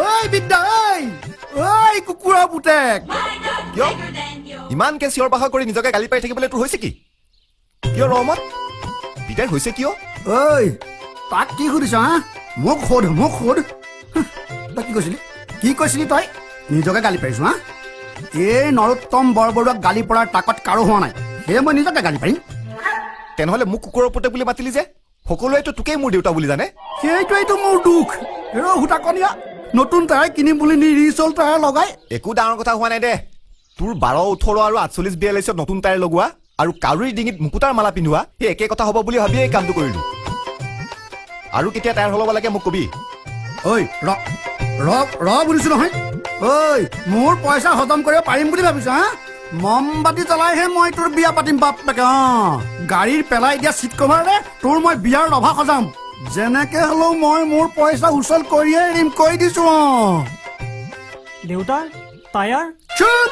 ঐ বিদ্যা ঐ কুকুৰা পুতেক কিয় ইমানকে চিঞৰ বাখৰ কৰি নিজকে গালি পাৰি থাকিবলৈ তোৰ হৈছে কি কিয় ৰহমত পিতাই হৈছে কিয় ঐ তাক কি সুধিছ হা মোক সোধ তই কি কৈছিলি তই নিজকে গালি পাৰিছ হা এই নৰোত্তম বৰবৰুৱাক গালি পৰাৰ তাকত কাৰো হোৱা নাই সেয়ে মই নিজকে গালি পাৰিম তেনেহ'লে মোক কুকুৰৰ পুতেক বুলি মাতিলি যে সকলোৱেতো তোকেই মোৰ দেউতা বুলি জানে সেইটোৱেইতো মোৰ দুখ হেৰ' হুতাকনীয়া নতুন টায়াৰ কিনিম বুলি নি ৰিচল টায়াৰ লগাই একো ডাঙৰ কথা হোৱা নাই দে তোৰ 12, 18 আৰু 48, 42 নতুন টায়াৰ লগোৱা আৰু কাউৰীৰ ডিঙিত মুকুতাৰ মালা পিন্ধোৱা সেই একে কথা হ'ব বুলি ভাবিয়ে এই কামটো কৰিলো আৰু কেতিয়া টায়াৰ সলাব লাগে মোক কবি ঐ ৰ বুলিছো নহয় ঐ মোৰ পইচা হজম কৰিব পাৰিম বুলি ভাবিছ হা মমবাতি জ্বলাইহে মই তোৰ বিয়া পাতিম বাপেকে গাড়ীৰ পেলাই দিয়া চিট কভাৰে তোৰ মই বিয়াৰ ৰভা সজাম যেনেকে হলেও মই মোৰ পইচা উচল কৰিয়ে এৰিম কৈ দিছো দেউতা টায়াৰ চুপ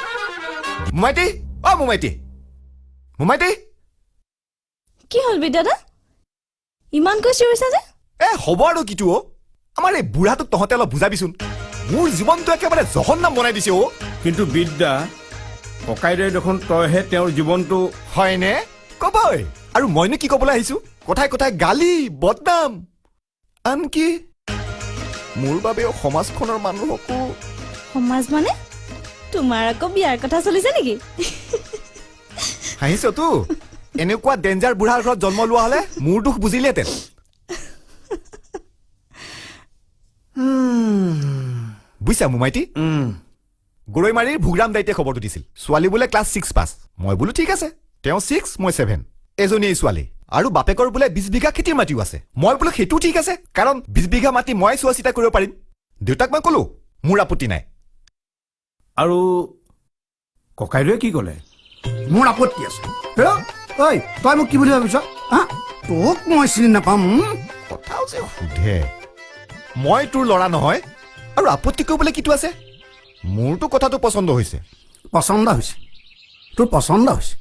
মোমাইটি কি হ'ল বিদ্যাদা ইমানকৈ চিঞৰিছা যে হ'ব আৰু কিটো আমাৰ এই বুঢ়াটোক তহঁতে অলপ বুজাবিচোন মোৰ জীৱনটো একেবাৰে জহন্নাম বনাই দিছে কিন্তু বিদ্যা ককাইদেউ দেখোন তইহে তেওঁৰ জীৱনটো হয়নে কবই আৰু মইনো কি কবলৈ আহিছো কথাই কথাই গালি বদনাম আনকি মোৰ বাবেও সমাজখনৰ মানুহকো সমাজ মানে তোমাৰ আকৌ বিয়াৰ কথা চলিছে নেকি হাঁহিছতো এনেকুৱা ডেঞ্জাৰ বুঢ়াৰ ঘৰত জন্ম লোৱা হলে মোৰ দুখ বুজিলেহেঁতেন বুজিছা মোমাইটি গৰৈমাৰীৰ ভোগৰাম দাইতে খবৰটো দিছিল ছোৱালী বোলে ক্লাছ 6 পাছ মই বোলো ঠিক আছে তেওঁ 6 মই 7 এজনী ছোৱালী আৰু বাপেকৰ বোলে 20 বিঘা খেতিৰ মাটিও আছে মই বোলো সেইটো ঠিক আছে কাৰণ 20 বিঘা মাটি মই চোৱা চিতা কৰিব পাৰিম দেউতাক মই ক'লো মোৰ আপত্তি নাই আৰু ককাইদেউৱে কি ক'লে মোৰ আপত্তি আছে ঐ তই মোক কি বুলি ভাবিছ হা তোক মই চিনি নাপাম কথাও যে সোধে মই তোৰ ল'ৰা নহয় আৰু আপত্তি কৰিবলৈ কিটো আছে মোৰতো কথাটো পচন্দ হৈছে তোৰ পচন্দ হৈছে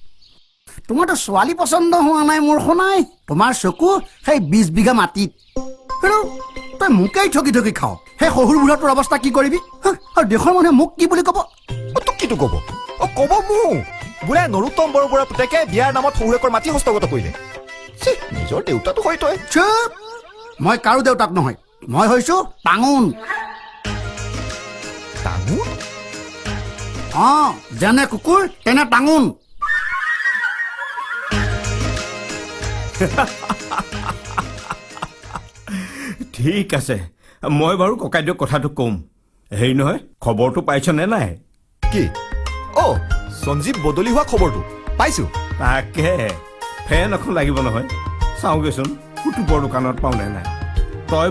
তোমাৰতো ছোৱালী পচন্দ হোৱা নাই মোৰ শুনাই তোমাৰ চকু সেই 20 বিঘা মাটিত তই মোকেই ঠগি খাও সেই শহুৰ বুঢ়াটোৰ অৱস্থা কি কৰিবি আৰু দেশৰ মানুহে মোক কি বুলি ক'ব তোক কিটো ক'ব ক'ব মোক বোলে নৰোত্তম বৰবৰুৱা পুতেকে বিয়াৰ নামত শহুৰেকৰ মাটি হস্তগত কৰিলে নিজৰ দেউতাটো হয় তই চুপ মই কাৰো দেউতাক নহয় মই হৈছো টাঙোন যেনে কুকুৰ তেনে টাঙোন ঠিক আছে মই বাৰু ককাইদেউক কথাটো ক'ম হেৰি নহয় খবৰটো পাইছ নে নাই কি সঞ্জীৱ বদলি হোৱা খবৰটো পাইছো তাকে ফেন এখন লাগিব নহয় চাওঁগেচোন কুটুবৰ দোকানত পাওঁ নে নাই তই